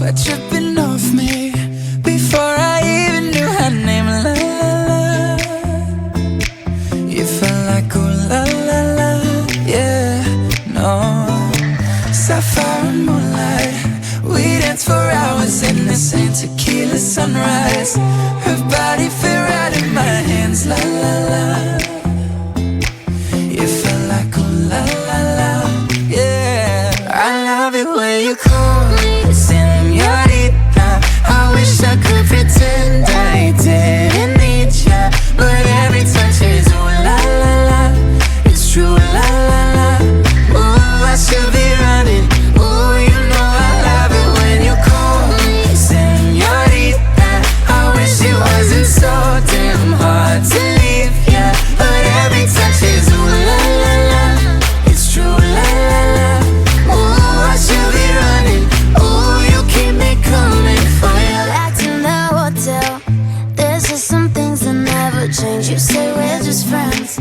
were tripping off me before I even knew her name. La la la, you felt like ooh la la la, yeah, no. Sapphire and moonlight, we danced for hours in the same tequila sunrise. Her body fit right in my hands, la la la. You felt like ooh la la la, yeah. I love it when you call me señorita. I wish I could pretend I didn't need ya, but every touch is ooh la la la. It's true, la la la. Ooh, I should be running. Ooh, you know I love it when you call me señorita. I wish it wasn't so damn hard to leave ya, but every touch is ooh la la la. It's true, la la la. Ooh, I should be running. Ooh, you keep me coming for you. Back in the hotel, there's just some things that never change. You say we're just friends,